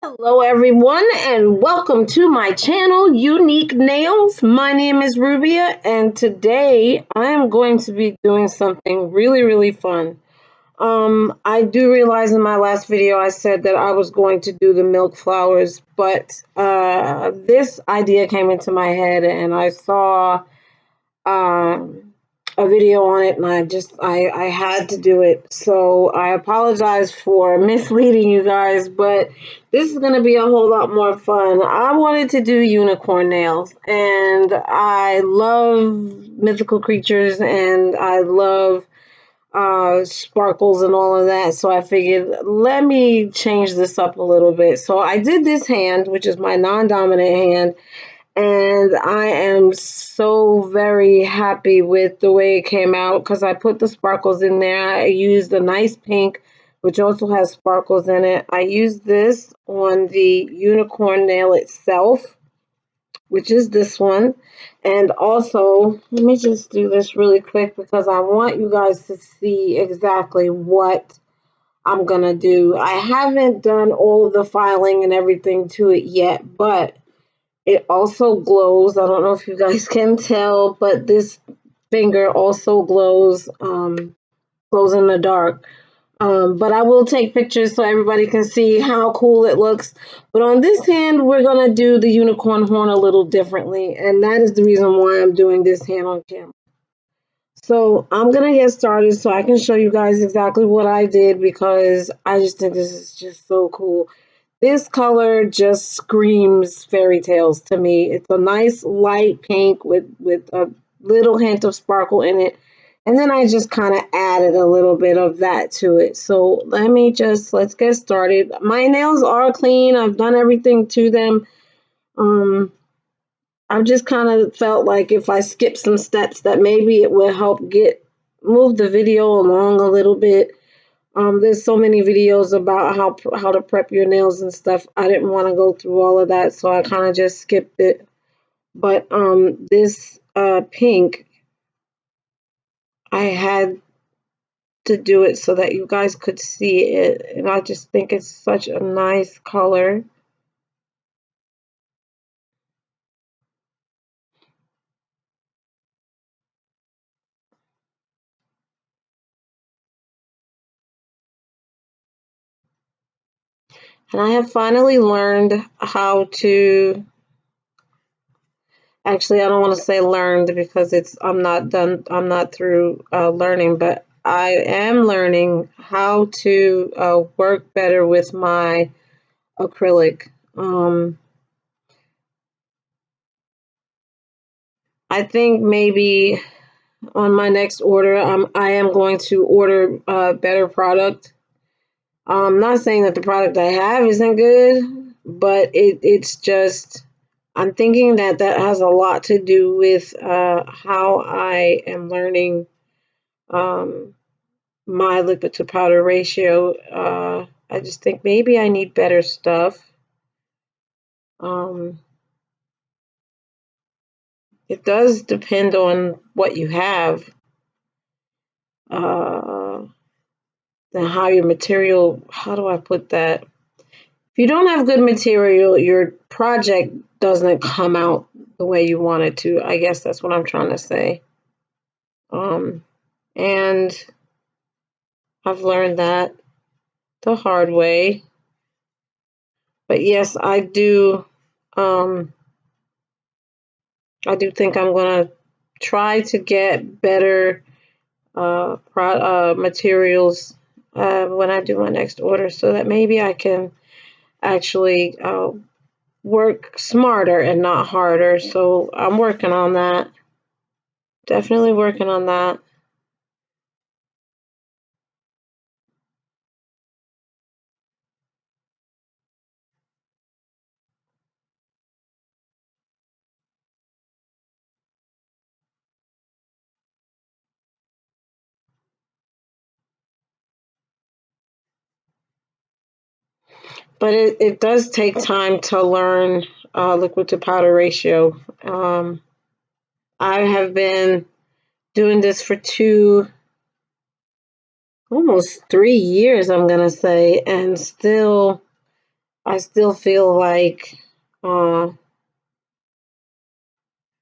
Hello, everyone, and welcome to my channel, Unique Nails. My name is Rubia, and today I am going to be doing something really fun. I do realize in my last video I said that I was going to do the milk flowers, but this idea came into my head, and I saw um, a video on it, and I had to do it. So I apologize for misleading you guys, but this is going to be a whole lot more fun. I wanted to do unicorn nails, and I love mythical creatures, and I love sparkles and all of that. So I figured, let me change this up a little bit. So I did this hand, which is my non-dominant hand, and I am so very happy with the way it came out because I put the sparkles in there. I used a nice pink, which also has sparkles in it. I used this on the unicorn nail itself, which is this one. And also, let me just do this really quick because I want you guys to see exactly what I'm gonna do. I haven't done all of the filing and everything to it yet, but it also glows. I don't know if you guys can tell, but this finger also glows in the dark. But I will take pictures so everybody can see how cool it looks. But on this hand, we're gonna do the unicorn horn a little differently, and that is the reason why I'm doing this hand on camera. So I'm gonna get started so I can show you guys exactly what I did because I just think this is just so cool. This color just screams fairy tales to me. It's a nice light pink with a little hint of sparkle in it. And then I just kind of added a little bit of that to it. So let's get started. My nails are clean. I've done everything to them. Um, I've just kind of felt like if I skip some steps that maybe it will help move the video along a little bit. There's so many videos about how to prep your nails and stuff. I didn't want to go through all of that, so I kind of just skipped it. But this pink, I had to do it so that you guys could see it, and I just think it's such a nice color. And I have finally learned how to. Actually, I don't want to say learned because I'm not done. I'm not through learning, but I am learning how to work better with my acrylic. I think maybe on my next order, I am going to order a better product. I'm not saying that the product I have isn't good, but it's just I'm thinking that that has a lot to do with how I am learning um, my liquid to powder ratio. I just think maybe I need better stuff. Um, it does depend on what you have. Uh, then how your material, how do I put that? If you don't have good material, your project doesn't come out the way you want it to. I guess that's what I'm trying to say. Um, and I've learned that the hard way. But yes, um, I do think I'm gonna try to get better materials when I do my next order so that maybe I can actually work smarter and not harder. So I'm working on that. Definitely working on that. But it does take time to learn liquid to powder ratio. I have been doing this for almost 3 years, I'm going to say, and still I still feel like I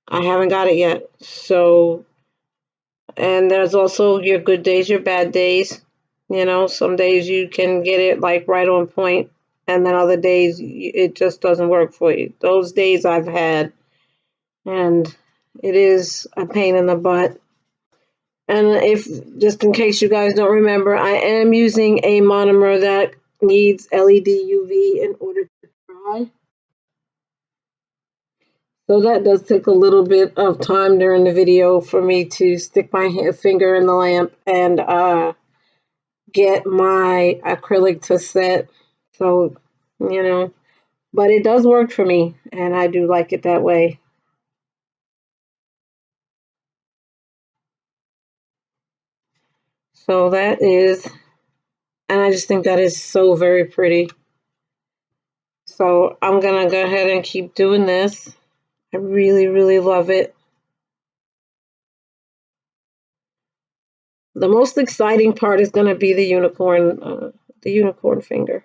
haven't got it yet. So, and there's also your good days, your bad days. You know, some days you can get it like right on point, and then other days it just doesn't work for you. Those days I've had, and it is a pain in the butt. And if just in case you guys don't remember, I am using a monomer that needs LED UV in order to dry. So that does take a little bit of time during the video for me to stick my finger in the lamp and get my acrylic to set. So, you know, but it does work for me, and I do like it that way. So that is, and I just think that is so very pretty. So I'm gonna go ahead and keep doing this. I really, really love it. The most exciting part is gonna be the unicorn finger.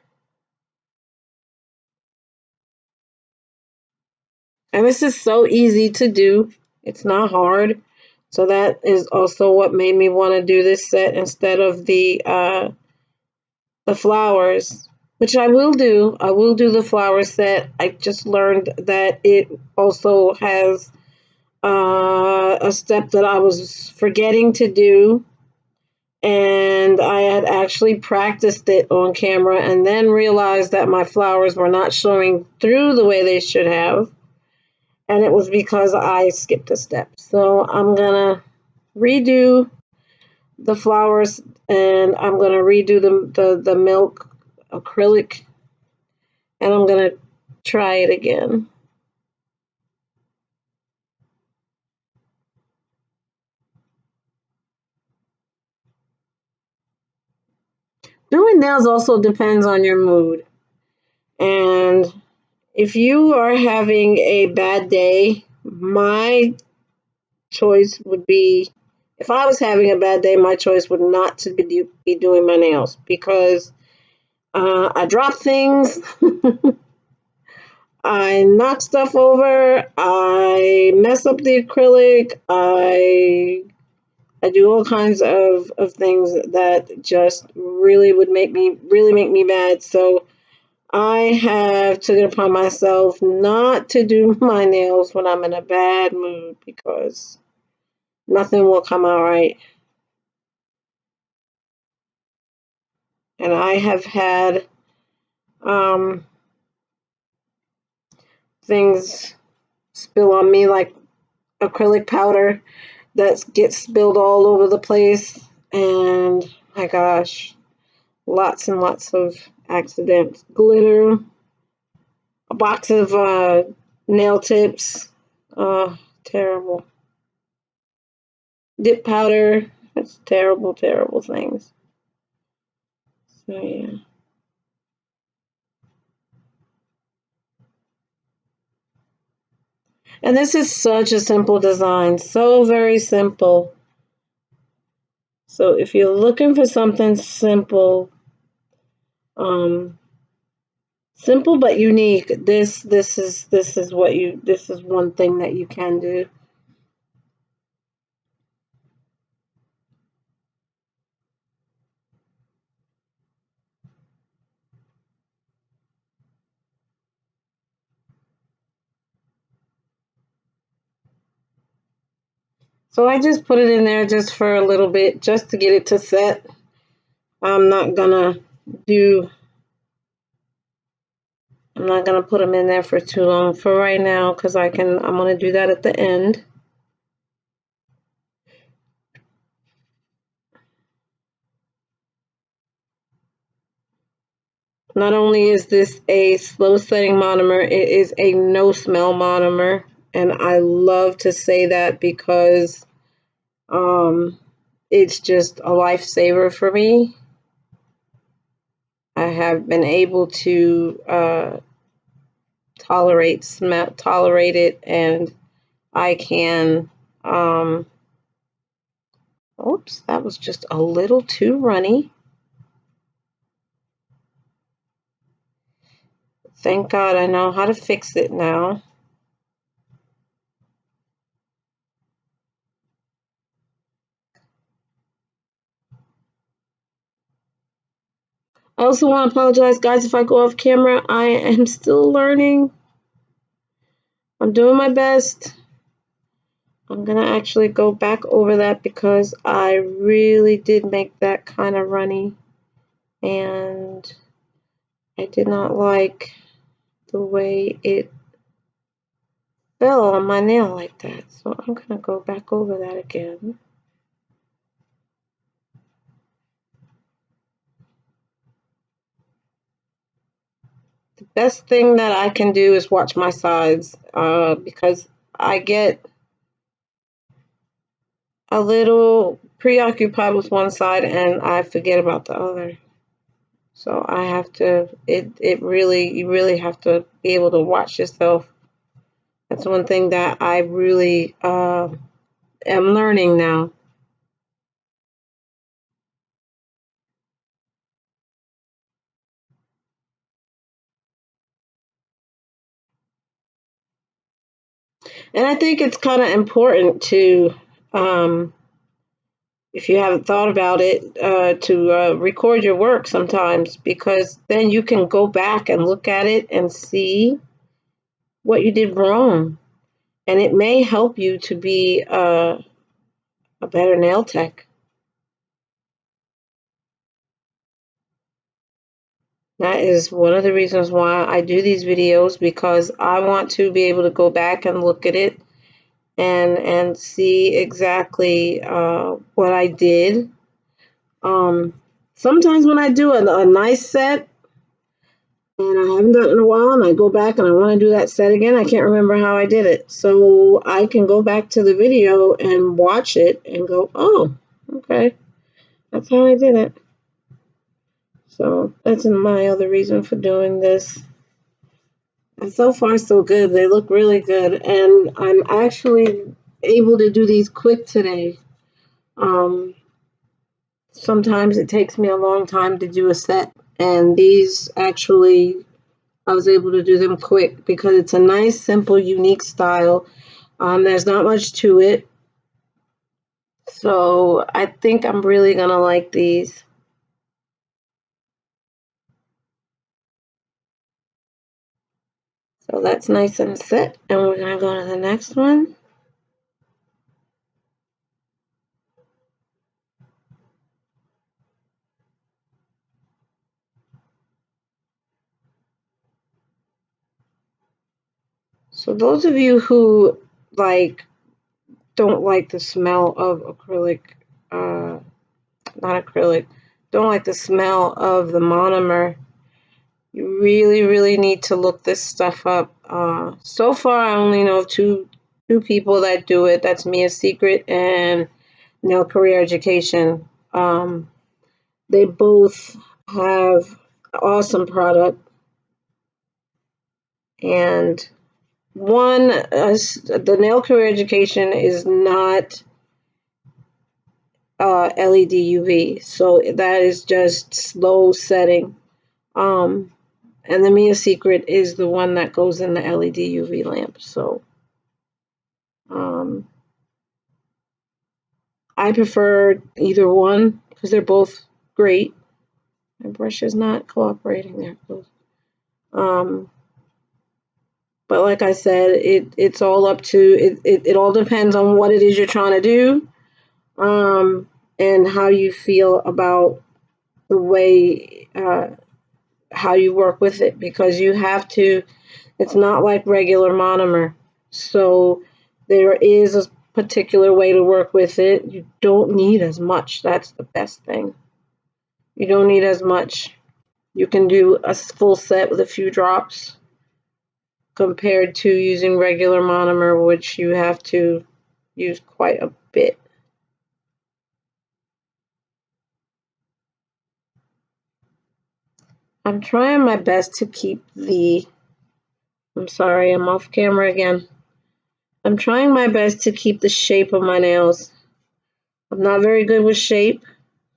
And this is so easy to do. It's not hard. So that is also what made me want to do this set instead of the flowers, which I will do. I will do the flower set. I just learned that it also has a step that I was forgetting to do. And I had actually practiced it on camera and then realized that my flowers were not showing through the way they should have. And it was because I skipped a step. So I'm gonna redo the flowers, and I'm gonna redo the milk acrylic, and I'm gonna try it again. Doing nails also depends on your mood, and if you are having a bad day, my choice would be, if I was having a bad day, my choice would not to be doing my nails because I drop things. I knock stuff over. I mess up the acrylic. I do all kinds of things that just really make me mad. So I have taken it upon myself not to do my nails when I'm in a bad mood because nothing will come out right. And I have had um, things spill on me like acrylic powder that gets spilled all over the place. And my gosh, lots and lots of accidents. Glitter, a box of nail tips. Terrible. Dip powder. That's terrible, terrible things. So, yeah. And this is such a simple design. So very simple. So if you're looking for something simple, um, simple but unique, this is one thing that you can do. So I just put it in there just for a little bit, just to get it to set. I'm not gonna do, I'm not gonna put them in there for too long for right now because I'm gonna do that at the end. Not only is this a slow setting monomer, it is a no smell monomer. And I love to say that because it's just a lifesaver for me. I have been able to tolerate it, and I can. Oops, that was just a little too runny. Thank God I know how to fix it now. I also want to apologize, guys, if I go off camera. I am still learning. I'm doing my best. I'm going to actually go back over that because I really did make that kind of runny. And I did not like the way it fell on my nail like that. So I'm going to go back over that again. The best thing that I can do is watch my sides because I get a little preoccupied with one side and I forget about the other. So I have to, you really have to be able to watch yourself. That's one thing that I really am learning now. And I think it's kind of important to, if you haven't thought about it, to record your work sometimes because then you can go back and look at it and see what you did wrong. And it may help you to be a better nail tech. That is one of the reasons why I do these videos because I want to be able to go back and look at it and see exactly what I did. Sometimes when I do a nice set and I haven't done it in a while and I go back and I want to do that set again, I can't remember how I did it. So I can go back to the video and watch it and go, oh, okay, that's how I did it. So that's my other reason for doing this. And so far, so good. They look really good. And I'm actually able to do these quick today. Sometimes it takes me a long time to do a set. And these actually, I was able to do them quick because it's a nice, simple, unique style. There's not much to it. So I think I'm really going to like these. So that's nice and set. And we're going to go to the next one. So those of you who don't like the smell of acrylic, not acrylic, don't like the smell of the monomer, you really, really need to look this stuff up. So far, I only know of two people that do it. That's Mia Secret and Nail Career Education. They both have awesome product. And one, the Nail Career Education is not LED UV, so that is just slow setting. And the Mia Secret is the one that goes in the LED UV lamp. So I prefer either one because they're both great. My brush is not cooperating there. But like I said, it's all up to it all depends on what it is you're trying to do, and how you feel about the way how you work with it because you have to. It's not like regular monomer, so there is a particular way to work with it. You don't need as much. That's the best thing. You don't need as much. You can do a full set with a few drops compared to using regular monomer, which you have to use quite a bit. I'm trying my best to keep I'm sorry, I'm off camera again. I'm trying my best to keep the shape of my nails. I'm not very good with shape,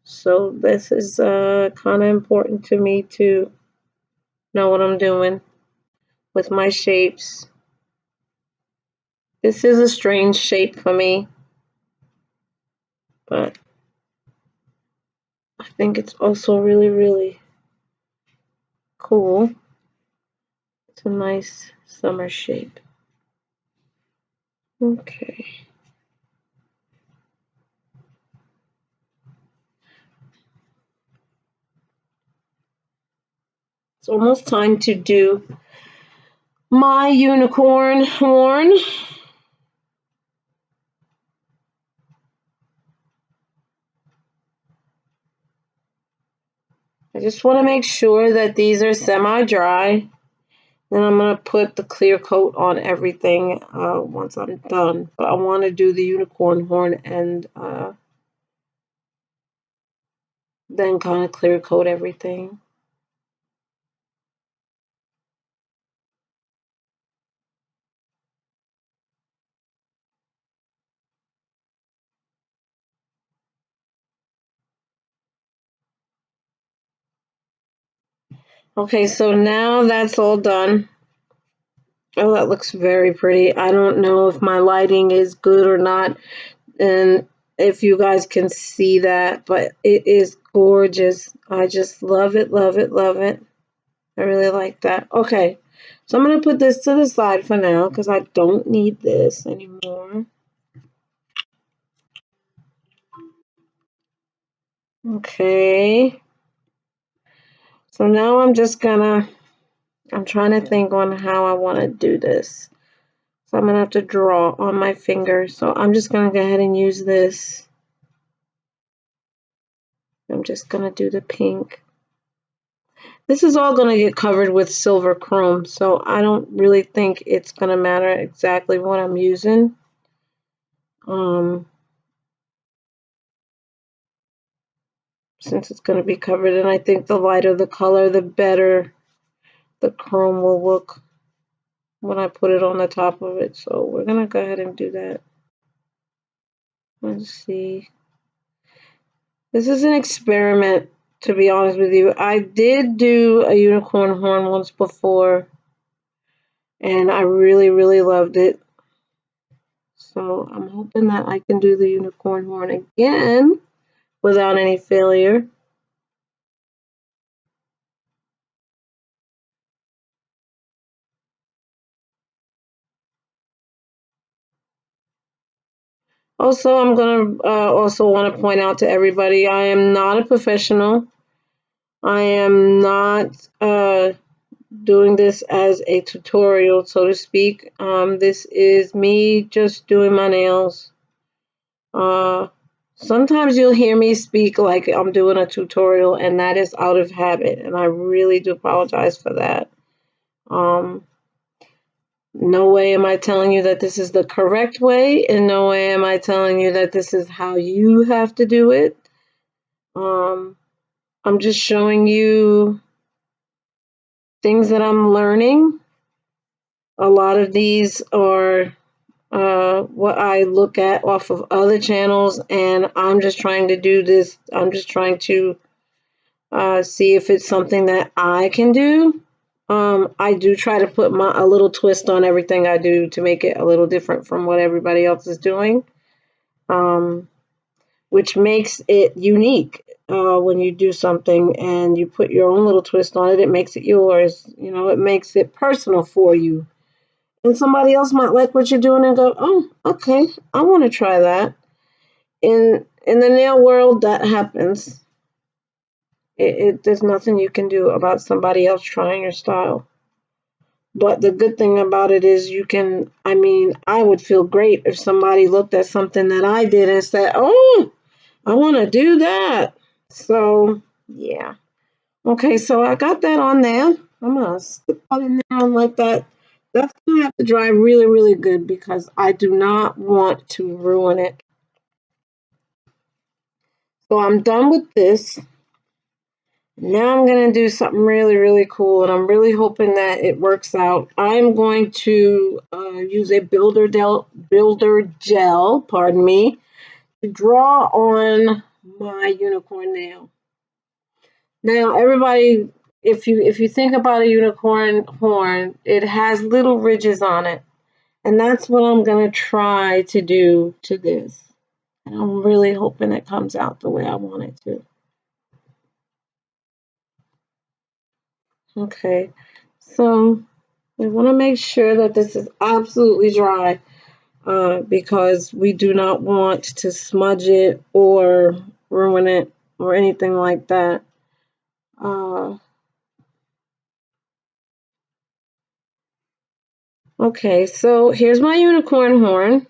so this is kind of important to me to know what I'm doing. with my shapes. This is a strange shape for me, but I think it's also really, really cool. It's a nice summer shape. Okay. It's almost time to do my unicorn horn. I just want to make sure that these are semi-dry. Then I'm going to put the clear coat on everything once I'm done. But I want to do the unicorn horn and then kind of clear coat everything. Okay, so now that's all done. Oh, that looks very pretty. I don't know if my lighting is good or not, and if you guys can see that, but it is gorgeous. I just love it, love it, love it. I really like that. Okay, so I'm going to put this to the side for now because I don't need this anymore. Okay, so now I'm trying to think on how I want to do this. So I'm going to have to draw on my finger. So I'm just going to go ahead and use this. I'm just going to do the pink. This is all going to get covered with silver chrome, so I don't really think it's going to matter exactly what I'm using. Since it's going to be covered, and I think the lighter the color, the better the chrome will look when I put it on the top of it. So we're going to go ahead and do that. Let's see. This is an experiment, to be honest with you. I did do a unicorn horn once before, and I really, really loved it. So I'm hoping that I can do the unicorn horn again without any failure. Also, I'm going to also want to point out to everybody, I am not a professional. I am not doing this as a tutorial, so to speak. This is me just doing my nails. Sometimes you'll hear me speak like I'm doing a tutorial, and that is out of habit, and I really do apologize for that. No way am I telling you that this is the correct way, and no way am I telling you that this is how you have to do it. I'm just showing you things that I'm learning. A lot of these are what I look at off of other channels, and I'm just trying to do this. I'm just trying to see if it's something that I can do. I do try to put a little twist on everything I do to make it a little different from what everybody else is doing, which makes it unique. When you do something and you put your own little twist on it, it makes it yours. You know, it makes it personal for you. And somebody else might like what you're doing and go, "Oh, okay, I want to try that." In the nail world, that happens. There's nothing you can do about somebody else trying your style. But the good thing about it is I would feel great if somebody looked at something that I did and said, "Oh, I want to do that." So, yeah. Okay, so I got that on there. I'm going to stick that in there like that. That's going to have to dry really, really good because I do not want to ruin it. So I'm done with this. Now I'm going to do something really, really cool, and I'm really hoping that it works out. I'm going to use a builder gel, pardon me, to draw on my unicorn nail. Now, everybody if you think about a unicorn horn, it has little ridges on it. And that's what I'm going to try to do to this. And I'm really hoping it comes out the way I want it to. Okay, so I want to make sure that this is absolutely dry because we do not want to smudge it or ruin it or anything like that. Okay, so here's my unicorn horn.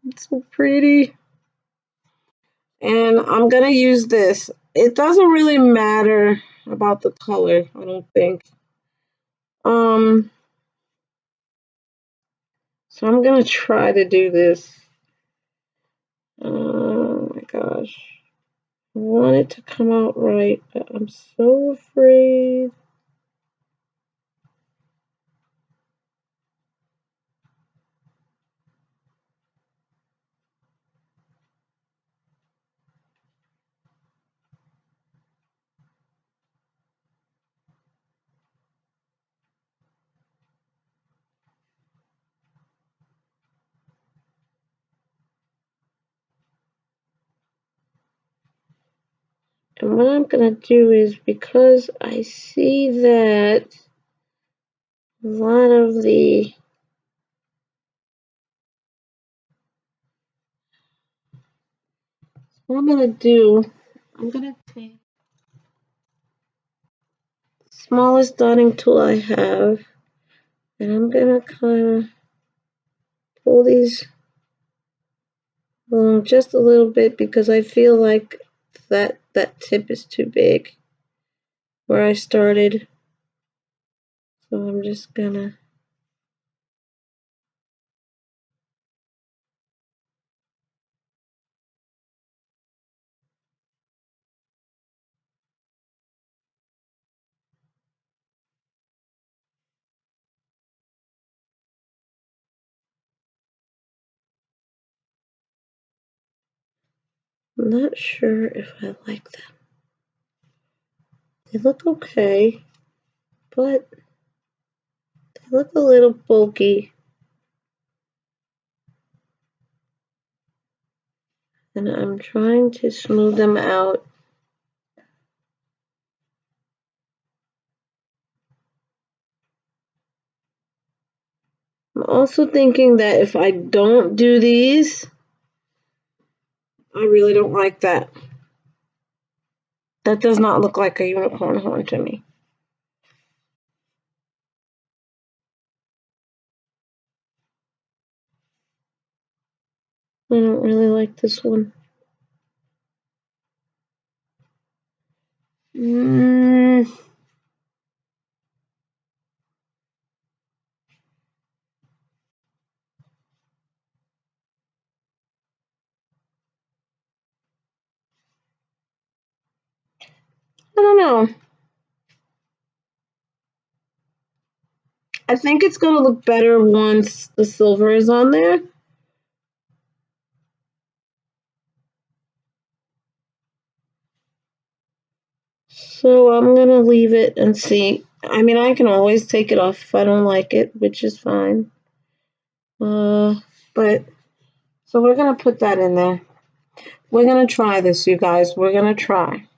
It's so pretty. And I'm going to use this. It doesn't really matter about the color, I don't think. So I'm going to try to do this. Oh my gosh. I want it to come out right, but I'm so afraid. And what I'm going to do is, because I see that a lot of the what I'm going to do, I'm going to take the smallest dotting tool I have, and I'm going to kind of pull these along just a little bit because I feel like that tip is too big where I started. So I'm just going to I'm not sure if I like them. They look okay, but they look a little bulky. And I'm trying to smooth them out. I'm also thinking that if I don't do these, I really don't like that. That does not look like a unicorn horn to me. I don't really like this one. I don't know. I think it's going to look better once the silver is on there. So I'm going to leave it and see. I mean, I can always take it off if I don't like it, which is fine. But so we're going to put that in there. We're going to try this, you guys. We're going to try.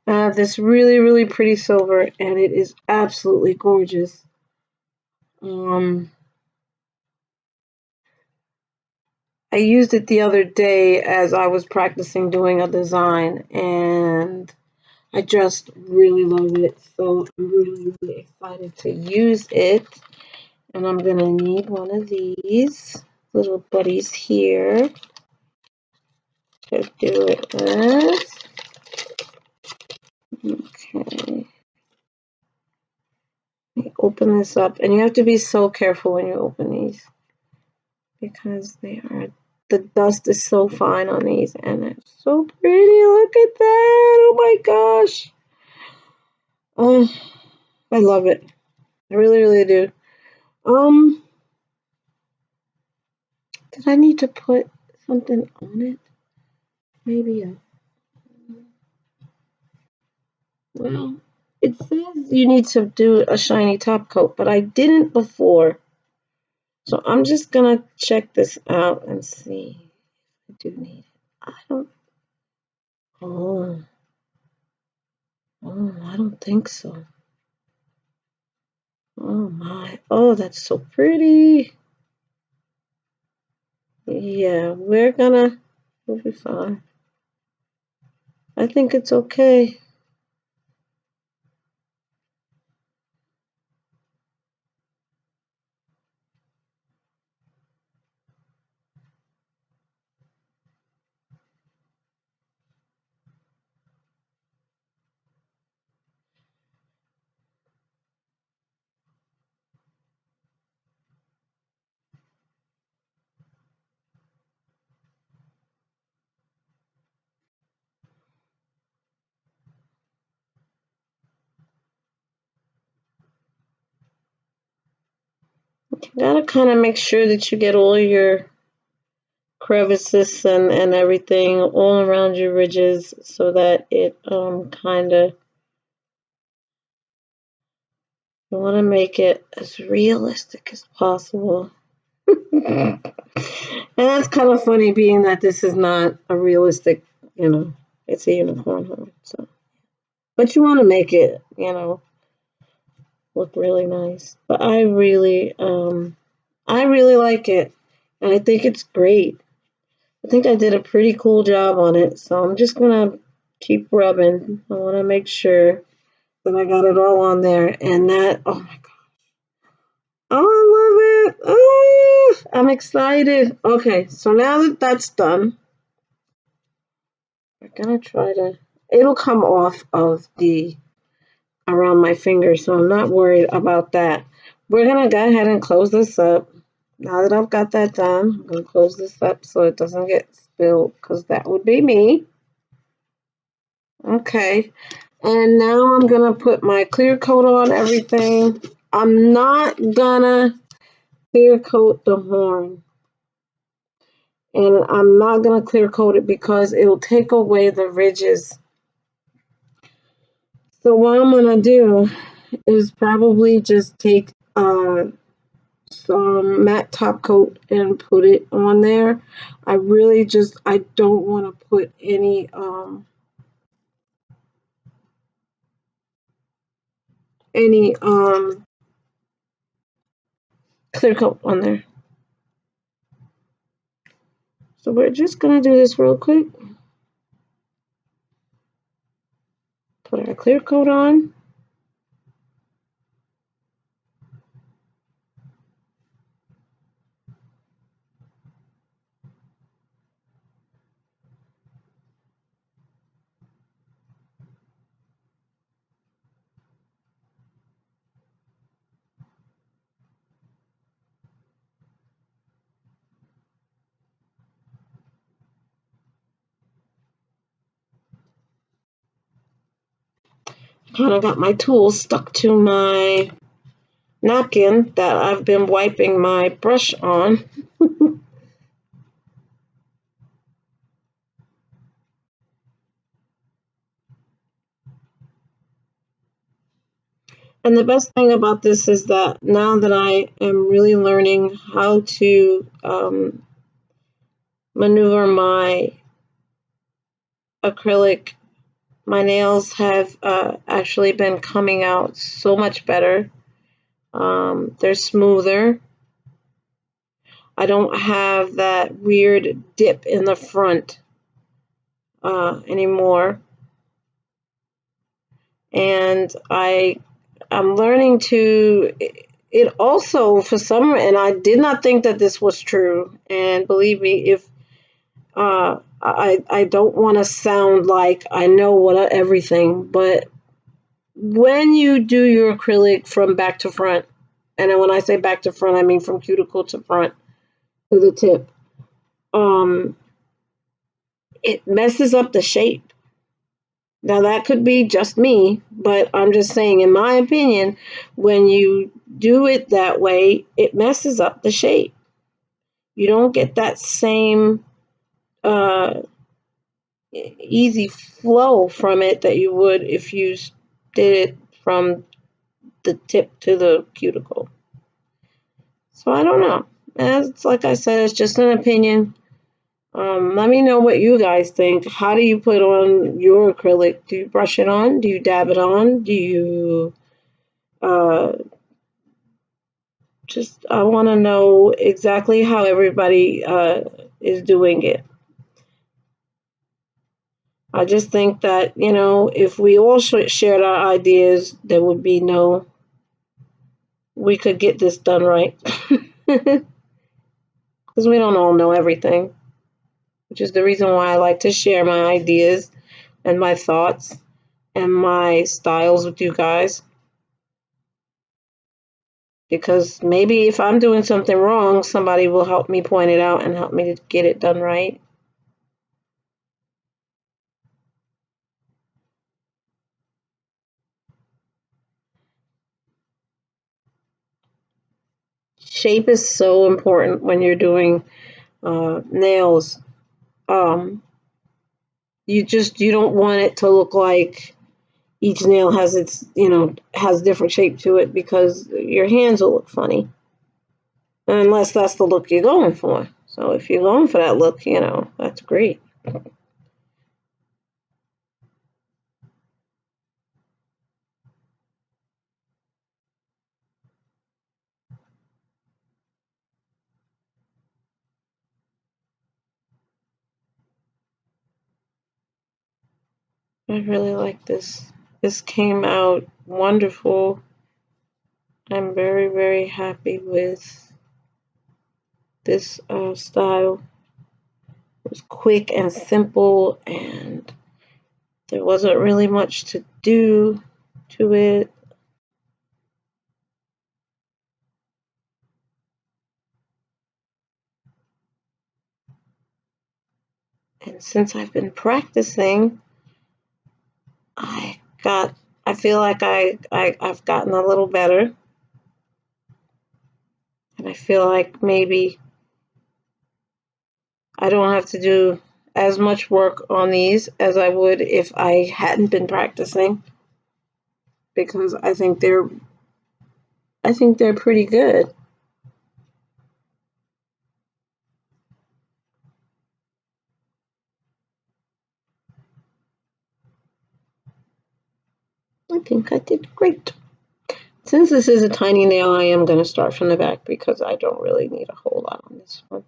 I have this really, really pretty silver, and it is absolutely gorgeous. I used it the other day as I was practicing doing a design, and I just really love it. So I'm really, really excited to use it. And I'm going to need one of these little buddies here to do it with. Okay. Let me open this up. And you have to be so careful when you open these because the dust is so fine on these and it's so pretty. Look at that. Oh my gosh. Oh, I love it. I really, really do. Did I need to put something on it? Maybe well, It says you need to do a shiny top coat, but I didn't before. So I'm just gonna check this out and see if I do need it. I don't, oh, I don't think so. Oh my, oh, that's so pretty. Yeah, we'll be fine. I think it's okay. You gotta kind of make sure that you get all your crevices and everything all around your ridges so that it kind of, you want to make it as realistic as possible. And that's kind of funny being that this is not a realistic, it's a unicorn horn. So, but you want to make it, look really nice. But I really like it, and I think it's great. I think I did a pretty cool job on it, so I'm just gonna keep rubbing. I want to make sure that I got it all on there, and that, oh my god, oh I love it! Oh, I'm excited. Okay, so now that that's done, we're gonna try to. It'll come off of the around my finger, so I'm not worried about that. We're gonna go ahead and close this up. Now that I've got that done, I'm gonna close this up so it doesn't get spilled, because that would be me. Okay, and now I'm gonna put my clear coat on everything. I'm not gonna clear coat the horn, and I'm not gonna clear coat it because it'll take away the ridges. So what I'm gonna do is probably just take some matte top coat and put it on there. I don't want to put any clear coat on there. So we're just gonna do this real quick. Put our clear coat on. Kind of got my tools stuck to my napkin that I've been wiping my brush on. And the best thing about this is that now that I am really learning how to maneuver my acrylic, my nails have actually been coming out so much better. They're smoother. I don't have that weird dip in the front anymore. And I'm learning to, it also, for some, and I did not think that this was true. And believe me, if I don't want to sound like I know what everything, but when you do your acrylic from back to front, and then when I say back to front, I mean from cuticle to front to the tip, it messes up the shape. Now that could be just me, but I'm just saying, in my opinion, when you do it that way, it messes up the shape. You don't get that same uh, easy flow from it that you would if you did it from the tip to the cuticle. So I don't know. It's like I said, it's just an opinion. Let me know what you guys think. How do you put on your acrylic? Do you brush it on? Do you dab it on? Do you uh, I want to know exactly how everybody is doing it. I just think that, if we all shared our ideas, there would be we could get this done right. Because we don't all know everything, which is the reason why I like to share my ideas and my thoughts and my styles with you guys. Because maybe if I'm doing something wrong, somebody will help me point it out and help me to get it done right. Shape is so important when you're doing nails. Um, you don't want it to look like each nail has has different shape to it, because your hands will look funny, unless that's the look you're going for. So if you're going for that look, that's great. I really like this. This came out wonderful. I'm very, very happy with this style. It was quick and simple, and there wasn't really much to do to it. And since I've been practicing, I got I feel like I've gotten a little better. And I feel like maybe I don't have to do as much work on these as I would if I hadn't been practicing, because I think they're pretty good. I think I did great. Since this is a tiny nail, I am going to start from the back because I don't really need a whole lot on this one.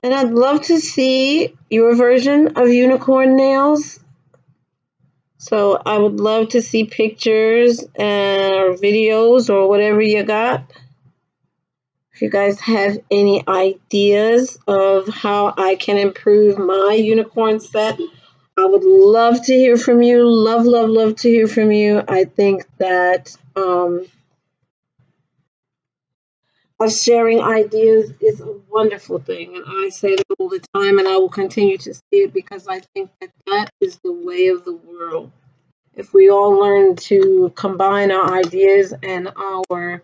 And I'd love to see your version of unicorn nails. So I would love to see pictures or videos or whatever you got. If you guys have any ideas of how I can improve my unicorn set, I would love to hear from you. Love, love, love to hear from you. I think that us sharing ideas is a wonderful thing. And I say that all the time, and I will continue to say it, because I think that that is the way of the world. If we all learn to combine our ideas and our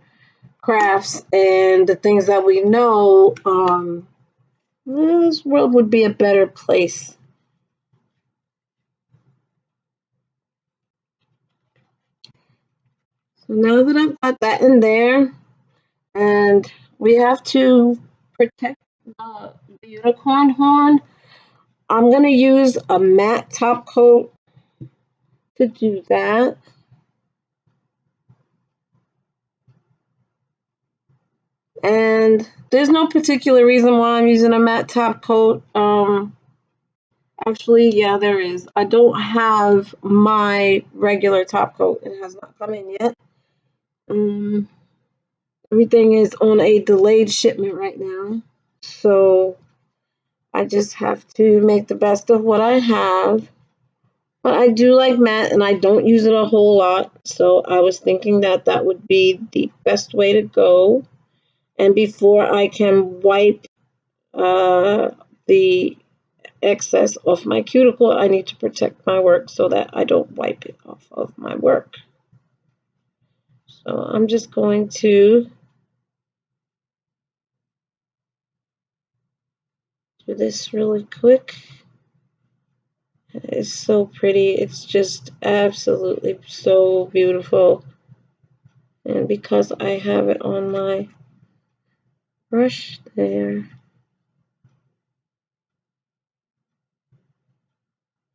crafts and the things that we know, this world would be a better place. So now that I've got that in there, and we have to protect the unicorn horn, I'm going to use a matte top coat to do that. And there's no particular reason why I'm using a matte top coat. Actually, yeah, there is. I don't have my regular top coat. It has not come in yet. Um, Everything is on a delayed shipment right now. So I just have to make the best of what I have. But I do like matte, and I don't use it a whole lot. So I was thinking that that would be the best way to go. And before I can wipe the excess off my cuticle, I need to protect my work so that I don't wipe it off of my work. So I'm just going to do this really quick. It's so pretty. It's just absolutely so beautiful. And because I have it on my brush there,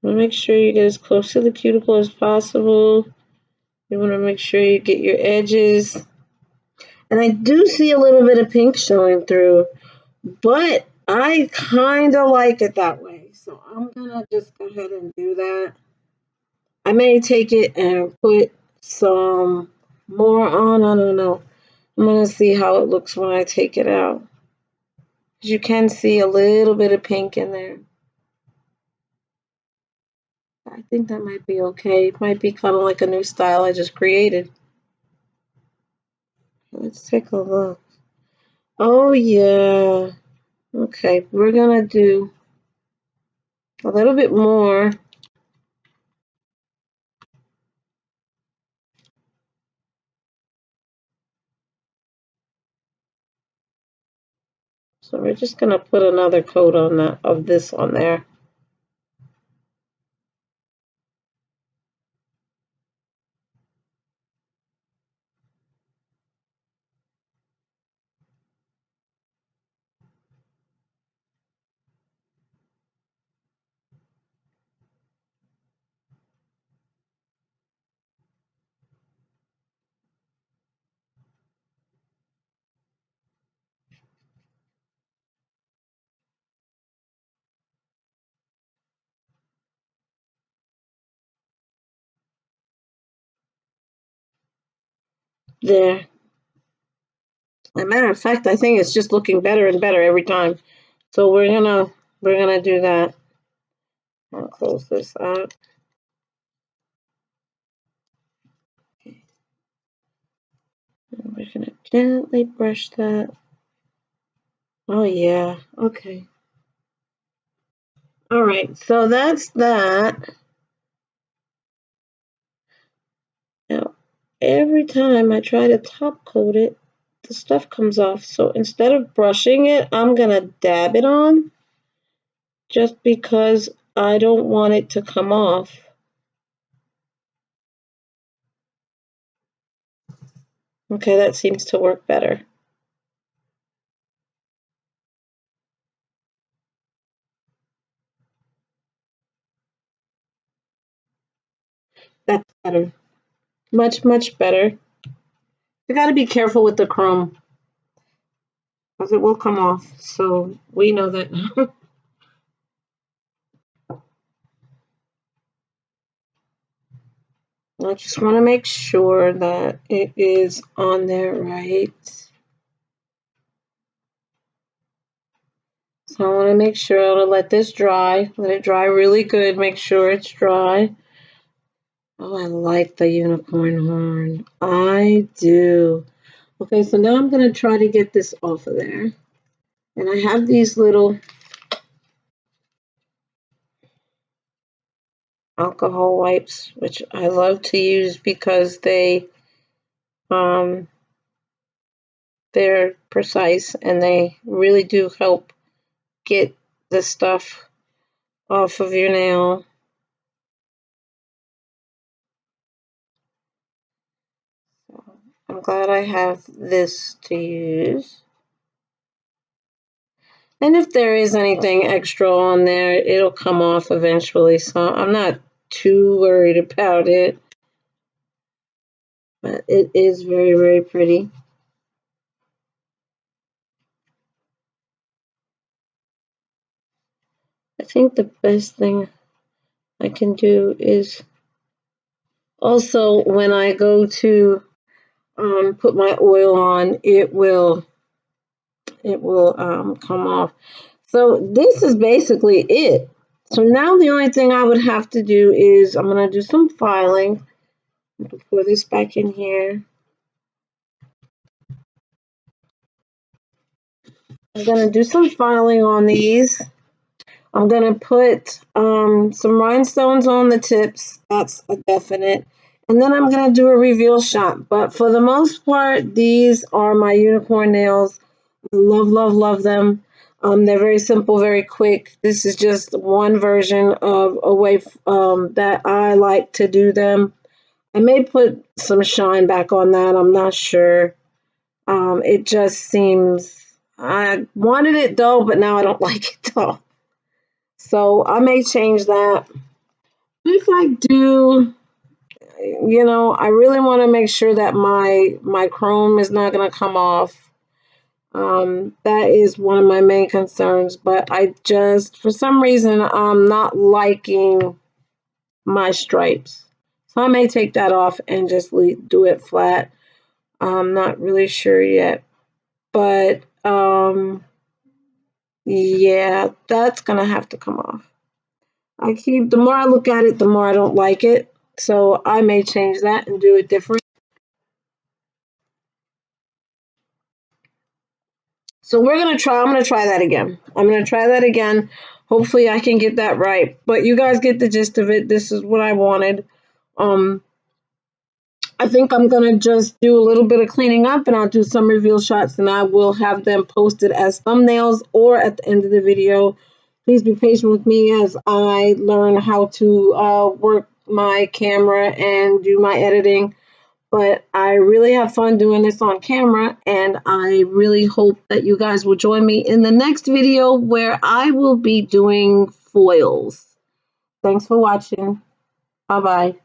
make sure you get as close to the cuticle as possible. You want to make sure you get your edges. And I do see a little bit of pink showing through, but I kind of like it that way. So I'm going to just go ahead and do that. I may take it and put some more on. I don't know. I'm going to see how it looks when I take it out. You can see a little bit of pink in there. I think that might be okay. It might be kind of like a new style I just created. Let's take a look. Oh, yeah. Okay, we're going to do a little bit more. So we're just going to put another coat on that of this on there. There. As a matter of fact, I think it's just looking better and better every time. So we're gonna do that. I'll close this up. And we're gonna gently brush that. Oh yeah, okay. All right, so that's that. Now, every time I try to top coat it, the stuff comes off. So instead of brushing it, I'm gonna dab it on just because I don't want it to come off. Okay, that seems to work better. That's better. Much, much better. You got to be careful with the chrome because it will come off. So we know that. I just want to make sure that it is on there right. So I want to make sure to let this dry. Let it dry really good. Make sure it's dry. Oh, I like the unicorn horn. I do. Okay, so now I'm going to try to get this off of there. And I have these little alcohol wipes, which I love to use because um, they're precise and they really do help get the stuff off of your nail. So I'm glad I have this to use. And if there is anything extra on there, it'll come off eventually. So I'm not too worried about it. But it is very, very pretty. I think the best thing I can do is also when I go to put my oil on, it will come off. So this is basically it. So now the only thing I would have to do is I'm going to do some filing. Pour this back in here. I'm going to do some filing on these. I'm going to put some rhinestones on the tips. That's a definite. And then I'm going to do a reveal shot. But for the most part, these are my unicorn nails. I love, love, love them. They're very simple, very quick. This is just one version of a way that I like to do them. I may put some shine back on that. I'm not sure. It just seems, I wanted it dull, but now I don't like it dull. So I may change that. If I do, I really want to make sure that my chrome is not going to come off. That is one of my main concerns, but I just, for some reason, I'm not liking my stripes. So I may take that off and just do it flat. I'm not really sure yet, but yeah, that's gonna have to come off. The more I look at it, the more I don't like it. So I may change that and do it different. So I'm gonna try that again. I'm gonna try that again. Hopefully I can get that right. But you guys get the gist of it. This is what I wanted. Um, I think I'm gonna just do a little bit of cleaning up and I'll do some reveal shots and I will have them posted as thumbnails or at the end of the video. Please be patient with me as I learn how to work my camera and do my editing. But I really have fun doing this on camera, and I really hope that you guys will join me in the next video where I will be doing foils. Thanks for watching. Bye-bye.